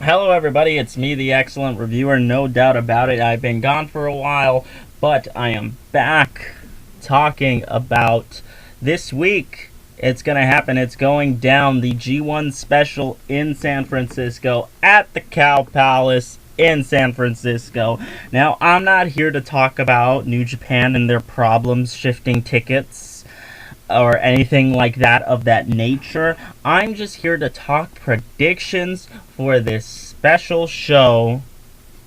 Hello, everybody. It's me, the excellent reviewer. No doubt about it. I've been gone for a while, but I am back talking about this week. It's going to happen. It's going down the G1 special in San Francisco at the Cow Palace in San Francisco. Now, I'm not here to talk about New Japan and their problems shifting tickets or anything like that of that nature. I'm just here to talk predictions for this special show.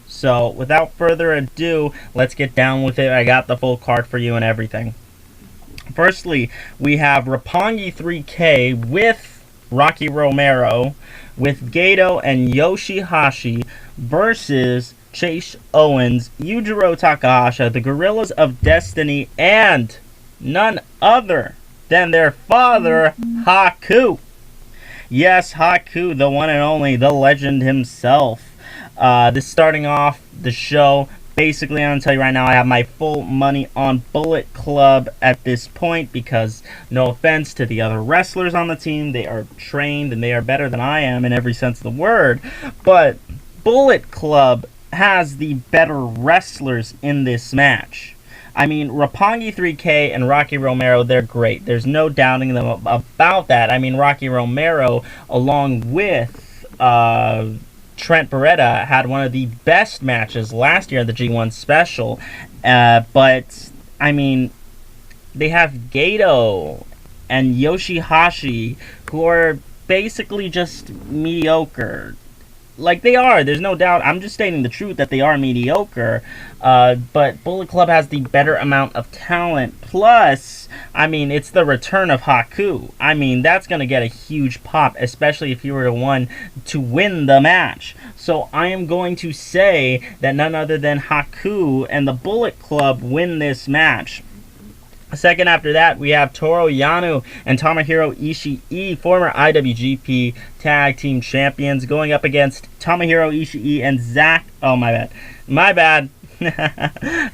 So, without further ado, let's get down with it. I got the full card for you and everything. Firstly, we have Roppongi 3K with Rocky Romero, with Gato and Yoshihashi versus Chase Owens, Yujiro Takahashi, the Gorillas of Destiny, and none other than their father, Haku. Yes, Haku, the one and only, the legend himself. This starting off the show. Basically, I'm going to tell you right now, I have my full money on Bullet Club at this point because, no offense to the other wrestlers on the team, they are trained and they are better than I am in every sense of the word. But Bullet Club has the better wrestlers in this match. I mean, Roppongi 3K and Rocky Romero, they're great. There's no doubting them about that. I mean, Rocky Romero, along with Trent Beretta, had one of the best matches last year at the G1 special. But, I mean, they have Gato and Yoshihashi, who are basically just mediocre. Like, they are, there's no doubt. I'm just stating the truth that they are mediocre. But Bullet Club has the better amount of talent. Plus, I mean, it's the return of Haku. I mean, that's going to get a huge pop, especially if you were the one to win the match. So I am going to say that none other than Haku and the Bullet Club win this match. Second after that, we have Toro, Yano, and Tomohiro Ishii, former IWGP Tag Team Champions, going up against Tomohiro Ishii and Zack... Oh, my bad. My bad.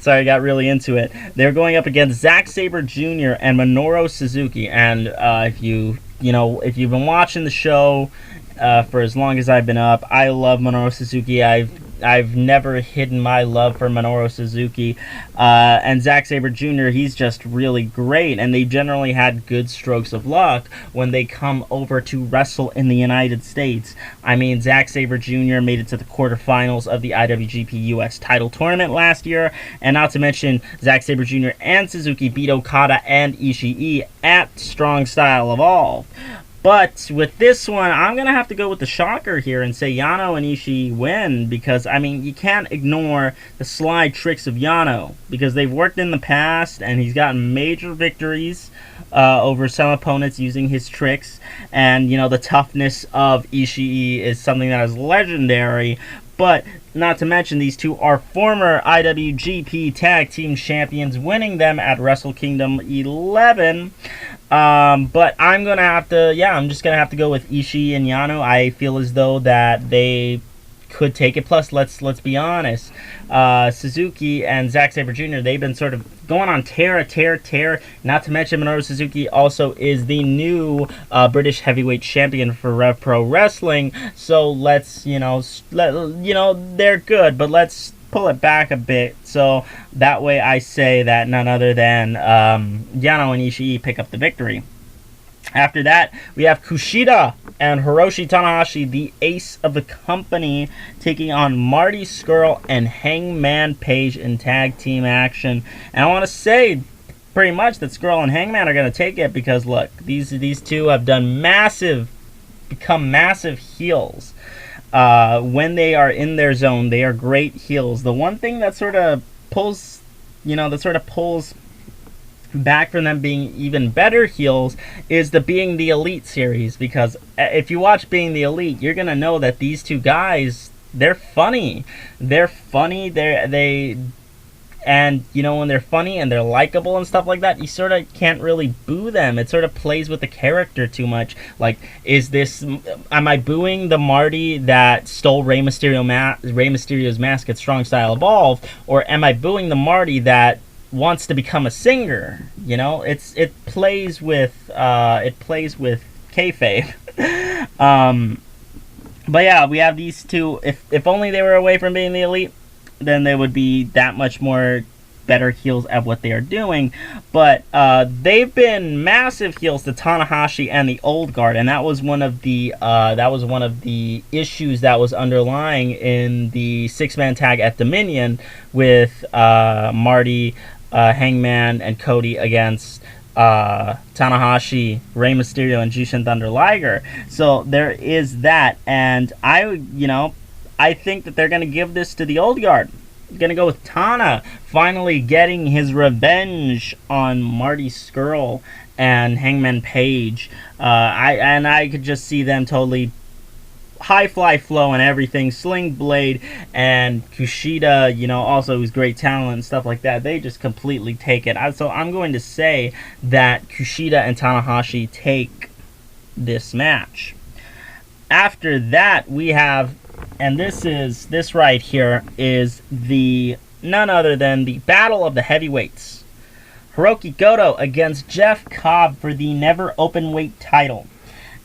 Sorry, I got really into it. They're going up against Zack Sabre Jr. and Minoru Suzuki. And if you've been watching the show for as long as I've been up, I love Minoru Suzuki. I've never hidden my love for Minoru Suzuki. And Zack Sabre Jr., he's just really great. And they generally had good strokes of luck when they come over to wrestle in the United States. I mean, Zack Sabre Jr. made it to the quarterfinals of the IWGP US title tournament last year. And not to mention, Zack Sabre Jr. and Suzuki beat Okada and Ishii at Strong Style Evolved. But with this one, I'm going to have to go with the shocker here and say Yano and Ishii win because, I mean, you can't ignore the slide tricks of Yano because they've worked in the past and he's gotten major victories over some opponents using his tricks. And, the toughness of Ishii is something that is legendary. But not to mention, these two are former IWGP Tag Team Champions, winning them at Wrestle Kingdom 11. But I'm just gonna have to go with Ishii and Yano. I feel as though that they could take it. Plus, let's be honest, Suzuki and Zack Sabre Jr., they've been sort of going on tear. Not to mention, Minoru Suzuki also is the new British heavyweight champion for Rev Pro Wrestling. So they're good, but let's pull it back a bit. So that way I say that none other than Yano and Ishii pick up the victory. After that, we have Kushida and Hiroshi Tanahashi, the ace of the company, taking on Marty Scurll and Hangman Page in tag team action. And I want to say pretty much that Scurll and Hangman are going to take it because, look, these two have become massive heels. When they are in their zone, they are great heels. The one thing that sort of pulls back from them being even better heels is the Being the Elite series, because if you watch Being the Elite, you're gonna know that these two guys, they're funny. And when they're funny and they're likable and stuff like that, you sort of can't really boo them. It sort of plays with the character too much. Like, am I booing the Marty that stole Rey Mysterio's mask at Strong Style Evolved, or am I booing the Marty that wants to become a singer? It plays with kayfabe. But yeah, we have these two. If only they were away from being the Elite, then they would be that much more better heels at what they are doing. But they've been massive heels to Tanahashi and the Old Guard, and that was one of the issues that was underlying in the 6-man tag at Dominion with Marty, Hangman, and Cody against Tanahashi, Rey Mysterio, and Jushin Thunder Liger. So there is that, and I think that they're going to give this to the Old Guard. Going to go with Tana finally getting his revenge on Marty Scurll and Hangman Page. I could just see them totally high fly flow and everything. Sling Blade and Kushida, also who's great talent and stuff like that. They just completely take it. So I'm going to say that Kushida and Tanahashi take this match. After that, we have, and this right here is none other than the Battle of the Heavyweights. Hiroki Goto against Jeff Cobb for the Never Openweight title.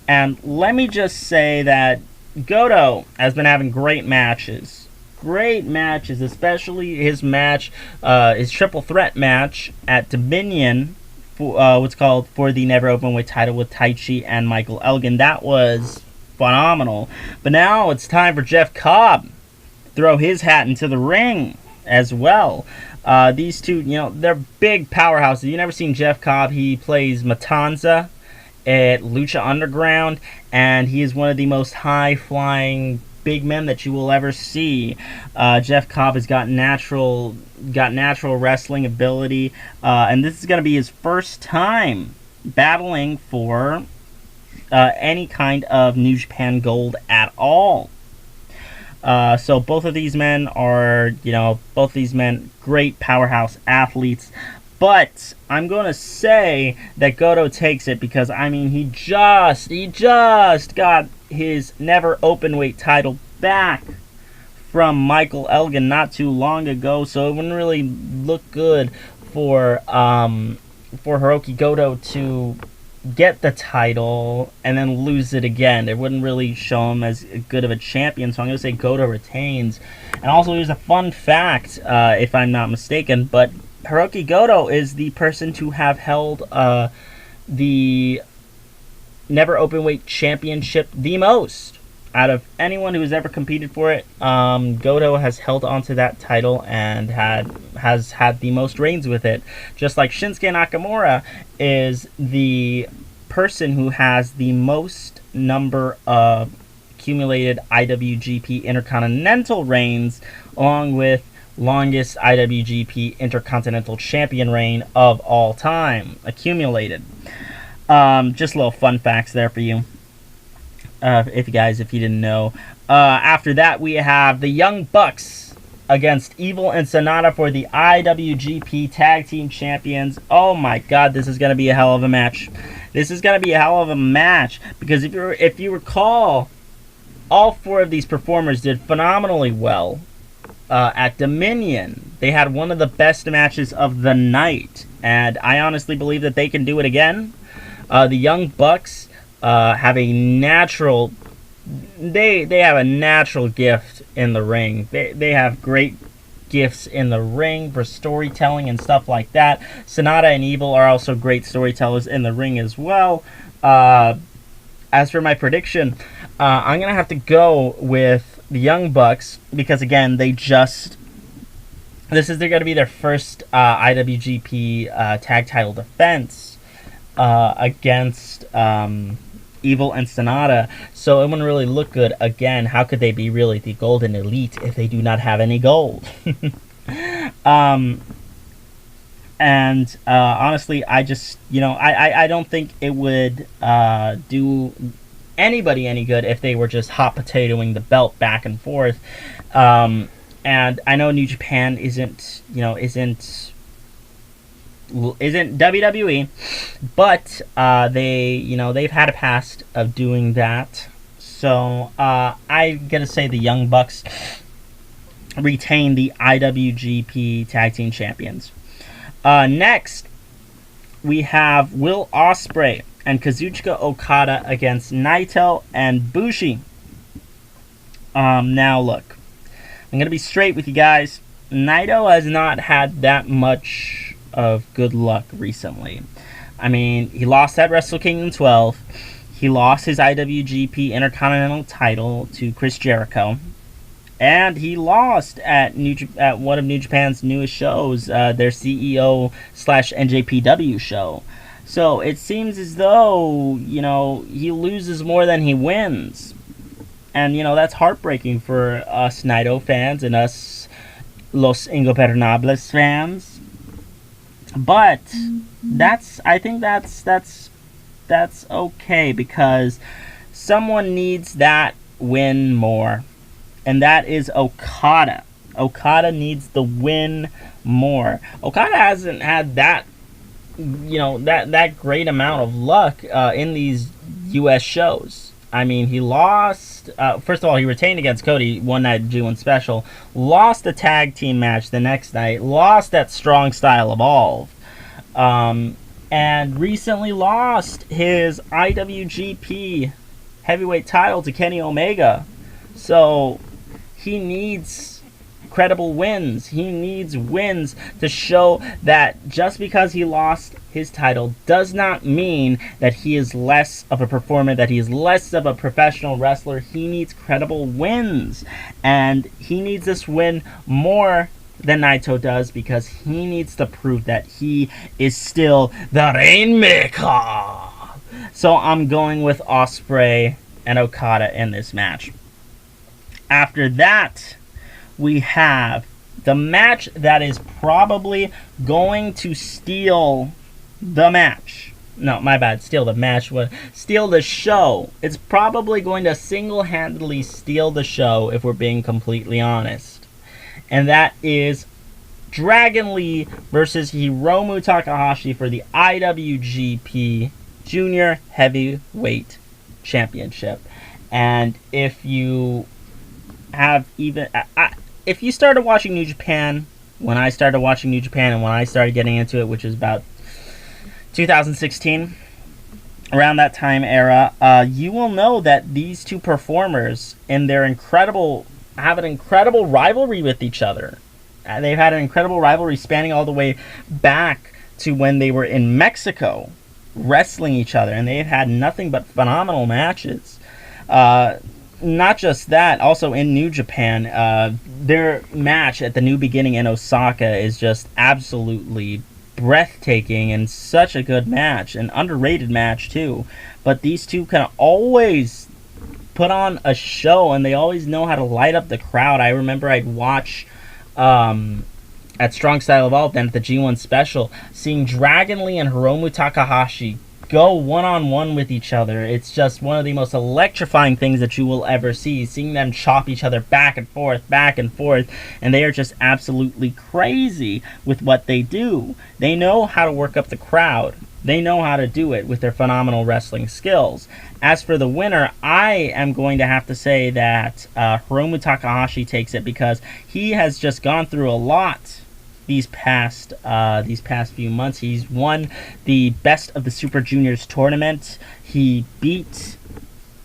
And let me just say that Goto has been having great matches. Great matches, especially his match, his triple threat match at Dominion, what's called for the Never Openweight title with Taichi and Michael Elgin. That was phenomenal. But now it's time for Jeff Cobb to throw his hat into the ring as well. These two, they're big powerhouses. You've never seen Jeff Cobb. He plays Matanza at Lucha Underground, and he is one of the most high-flying big men that you will ever see. Jeff Cobb has got natural wrestling ability, and this is going to be his first time battling for any kind of New Japan Gold at all. So both of these men are, great powerhouse athletes. But I'm going to say that Goto takes it because, he just got his Never Openweight title back from Michael Elgin not too long ago. So it wouldn't really look good for Hiroki Goto to get the title and then lose it again. It wouldn't really show him as good of a champion. So I'm going to say Goto retains. And also, here's a fun fact, if I'm not mistaken, but Hiroki Goto is the person to have held the Never Openweight Championship the most out of anyone who's ever competed for it. Goto has held onto that title and has had the most reigns with it. Just like Shinsuke Nakamura is the person who has the most number of accumulated IWGP Intercontinental reigns, along with longest IWGP Intercontinental Champion reign of all time accumulated. Just little fun facts there for you, if you didn't know. After that, we have the Young Bucks against Evil and Sanada for the IWGP Tag Team Champions. Oh my God, this is gonna be a hell of a match. Because if you recall, all four of these performers did phenomenally well. At Dominion, they had one of the best matches of the night, and I honestly believe that they can do it again. The Young Bucks have a natural gift in the ring. They have great gifts in the ring for storytelling and stuff like that. Sanada and Evil are also great storytellers in the ring as well. As for my prediction, I'm gonna have to go with the Young Bucks because, again, they're going to be their first IWGP tag title defense against Evil and Sanada, so it wouldn't really look good. Again, how could they be really the Golden Elite if they do not have any gold? Honestly, I just, I don't think it would do anybody any good if they were just hot potatoing the belt back and forth. And I know New Japan isn't WWE, but they've had a past of doing that. So I'm gonna say the Young Bucks retain the IWGP Tag Team Champions. Next, we have Will Ospreay and Kazuchika Okada against Naito and Bushi Now look, I'm gonna be straight with you guys. Naito has not had that much of good luck recently. I mean, he lost at Wrestle Kingdom 12. He lost his IWGP Intercontinental title to Chris Jericho. And he lost at one of New Japan's newest shows, their CEO / NJPW show. So it seems as though, he loses more than he wins. And, that's heartbreaking for us Naito fans and us Los Ingobernables fans. But I think that's okay, because someone needs that win more. And that is Okada. Okada needs the win more. Okada hasn't had that great amount of luck in these US shows. I mean, he lost, first of all, he retained against Cody one night G1 special, lost a tag team match the next night, lost that Strong Style Evolve, and recently lost his IWGP heavyweight title to Kenny Omega. So he needs credible wins. He needs wins to show that just because he lost his title does not mean that he is less of a performer, that he is less of a professional wrestler. He needs credible wins. And he needs this win more than Naito does, because he needs to prove that he is still the Rainmaker. So I'm going with Ospreay and Okada in this match. After that, we have the match that is probably going to steal the match. No, my bad. Steal the match. Steal the show. It's probably going to single-handedly steal the show, if we're being completely honest. And that is Dragon Lee versus Hiromu Takahashi for the IWGP Junior Heavyweight Championship. And if you have if you started watching New Japan when I started watching New Japan and when I started getting into it, which is about 2016, around that time era, you will know that these two performers have an incredible rivalry with each other. They've had an incredible rivalry spanning all the way back to when they were in Mexico wrestling each other, and they've had nothing but phenomenal matches. Not just that, also in New Japan, their match at the New Beginning in Osaka is just absolutely breathtaking and such a good match, an underrated match too. But these two kind of always put on a show, and they always know how to light up the crowd. I remember I'd watch at Strong Style Evolved and at the G1 special, seeing Dragon Lee and Hiromu Takahashi go one-on-one with each other. It's just one of the most electrifying things that you will ever see, seeing them chop each other back and forth, and they are just absolutely crazy with what they do. They know how to work up the crowd. They know how to do it with their phenomenal wrestling skills. As for the winner, I am going to have to say that Hiromu Takahashi takes it, because he has just gone through a lot these past few months. He's won the Best of the Super Juniors tournament. He beat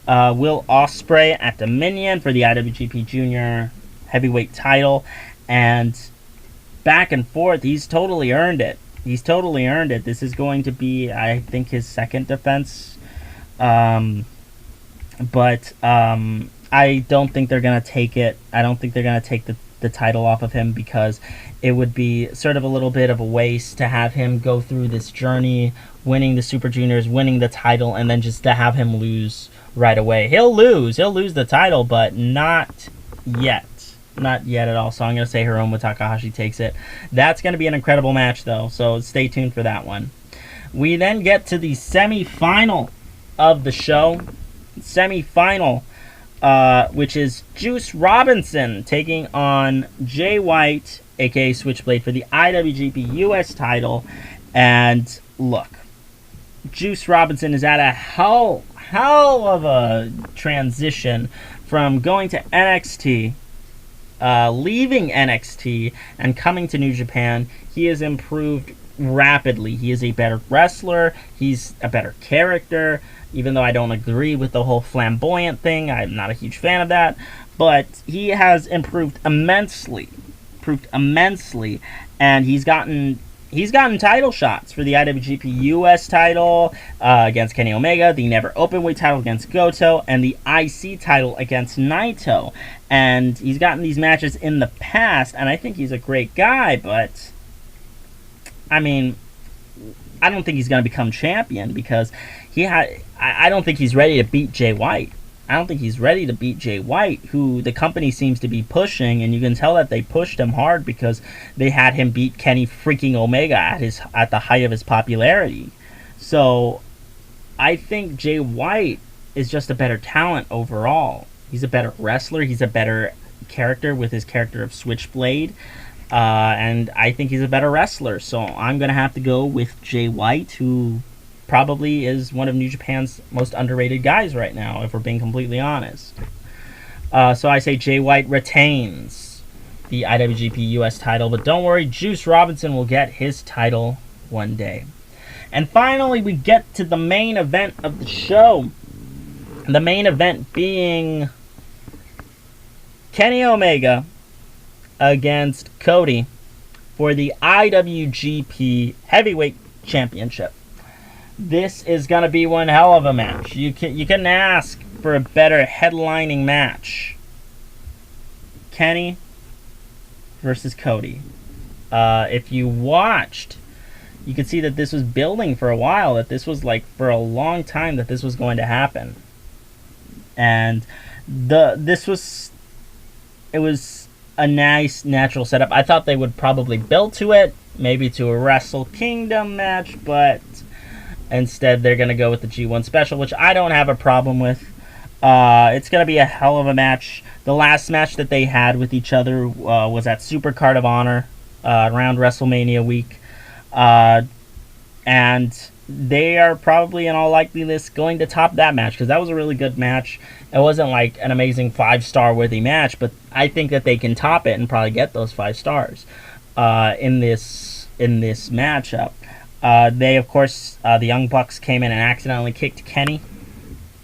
Will Ospreay at Dominion for the IWGP Junior Heavyweight title, and back and forth, he's totally earned it. This is going to be, I think, his second defense. But I don't think they're going to take it. I don't think they're going to take the title off of him, because it would be sort of a little bit of a waste to have him go through this journey, winning the Super Juniors, winning the title, and then just to have him lose right away. He'll lose the title, but not yet. Not yet at all. So I'm going to say Hiromu Takahashi takes it. That's going to be an incredible match, though, so stay tuned for that one. We then get to the semi-final of the show. Which is Juice Robinson taking on Jay White, aka Switchblade, for the IWGP US title. And look, Juice Robinson is at a hell of a transition from going to NXT, leaving NXT and coming to New Japan. He has improved rapidly. He is a better wrestler. He's a better character. Even though I don't agree with the whole flamboyant thing, I'm not a huge fan of that. But he has improved immensely, and he's gotten title shots for the IWGP US title against Kenny Omega, the Never Openweight title against Goto, and the IC title against Naito. And he's gotten these matches in the past, and I think he's a great guy, but I mean, I don't think he's going to become champion because I don't think he's ready to beat Jay White. I don't think he's ready to beat Jay White, who the company seems to be pushing, and you can tell that they pushed him hard because they had him beat Kenny freaking Omega at the height of his popularity. So I think Jay White is just a better talent overall. He's a better wrestler. He's a better character with his character of Switchblade. And I think he's a better wrestler. So I'm going to have to go with Jay White, who probably is one of New Japan's most underrated guys right now, if we're being completely honest. So I say Jay White retains the IWGP US title. But don't worry, Juice Robinson will get his title one day. And finally, we get to the main event of the show. The main event being Kenny Omega against Cody for the IWGP Heavyweight Championship. This is going to be one hell of a match. You couldn't ask for a better headlining match. Kenny versus Cody. If you watched, you could see that this was building for a while, that this was like for a long time that this was going to happen. And it was a nice natural setup. I thought they would probably build to it, maybe to a Wrestle Kingdom match, but instead they're going to go with the G1 special, which I don't have a problem with. It's going to be a hell of a match. The last match that they had with each other was at Super Card of Honor around WrestleMania week. And they are probably in all likeliness going to top that match because that was a really good match. It wasn't like an amazing 5-star worthy match, but I think that they can top it and probably get those 5 stars in this matchup. They, of course, the Young Bucks came in and accidentally kicked Kenny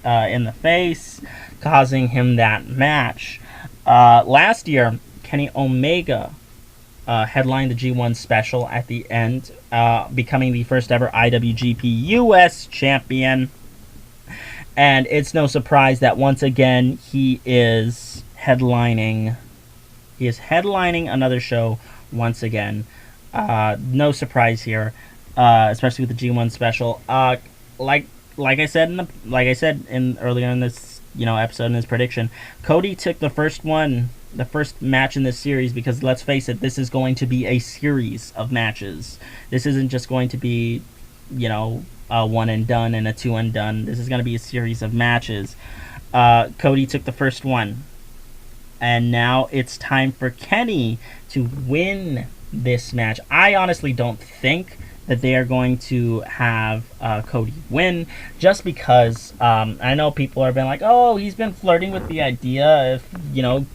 in the face, causing him that match. Last year, Kenny Omega headlined the G1 special at the end, becoming the first ever IWGP US champion. And it's no surprise that once again he is headlining another show once again. No surprise here, especially with the G1 special. Like I said earlier in this episode, in this prediction, Cody took the first match in this series because, let's face it, this is going to be a series of matches. This isn't just going to be, a one and done and a two and done. This is going to be a series of matches. Cody took the first one. And now it's time for Kenny to win this match. I honestly don't think that they are going to have Cody win, just because I know people are been like, oh, he's been flirting with the idea of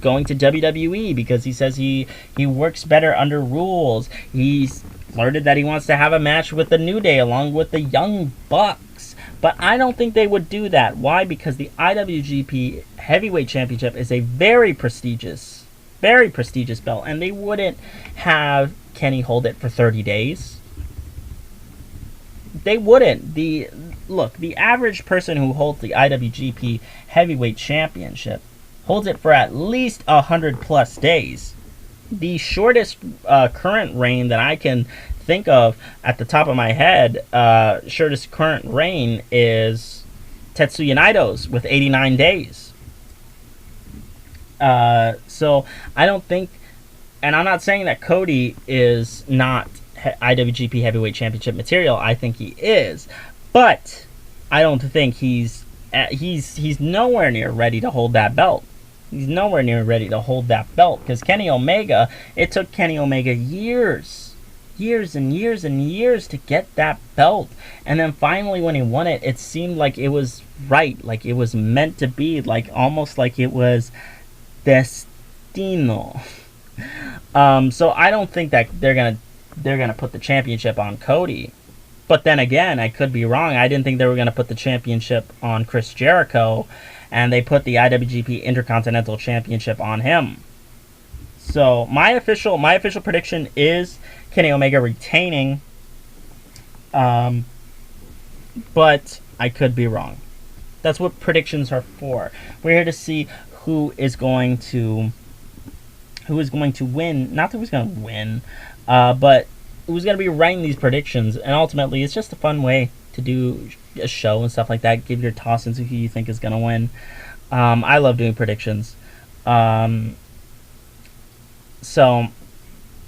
going to WWE because he says he works better under rules. He's flirted that he wants to have a match with the New Day along with the Young Bucks, but I don't think they would do that. Why? Because the IWGP Heavyweight Championship is a very prestigious belt, and they wouldn't have Kenny hold it for 30 days. They wouldn't. The average person who holds the IWGP Heavyweight Championship holds it for at least 100+ days. The shortest current reign that I can think of at the top of my head, shortest current reign is Tetsuya Naito's with 89 days. So I don't think, and I'm not saying that Cody is not IWGP Heavyweight Championship material. I think he is, but I don't think he's nowhere near ready to hold that belt. He's nowhere near ready to hold that belt because Kenny Omega, it took Kenny Omega years and years to get that belt, and then finally when he won it, it seemed like it was right, like it was meant to be, like almost like it was destino. So I don't think that they're gonna they're going to put the championship on Cody. But then again, I could be wrong. I didn't think they were going to put the championship on Chris Jericho, and they put the IWGP Intercontinental Championship on him. So my official prediction is Kenny Omega retaining, but I could be wrong. That's what predictions are for. We're here to see who is going to win. Not who's going to win, but who's going to be writing these predictions. And ultimately, it's just a fun way to do a show and stuff like that. Give your toss into who you think is going to win. I love doing predictions. So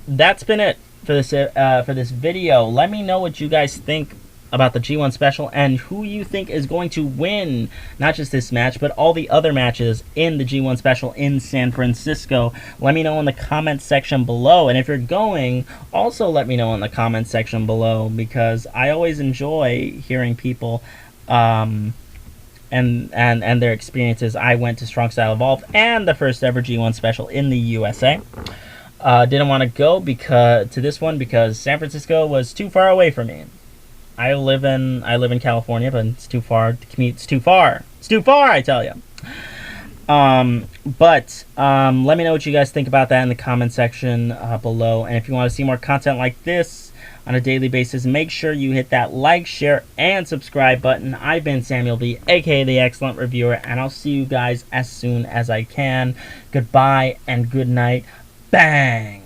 that's been it for this video. Let me know what you guys think about the G1 special and who you think is going to win, not just this match, but all the other matches in the G1 special in San Francisco. Let me know in the comments section below, and if you're going, also let me know in the comments section below, because I always enjoy hearing people and their experiences. I went to Strong Style Evolved and the first ever G1 special in the USA. Didn't want to go to this one because San Francisco was too far away from me. I live in California, but it's too far to commute. It's too far. It's too far, I tell you. Let me know what you guys think about that in the comment section below. And if you want to see more content like this on a daily basis, make sure you hit that like, share, and subscribe button. I've been Samuel B, aka The Excellent Reviewer, and I'll see you guys as soon as I can. Goodbye and good night. Bang!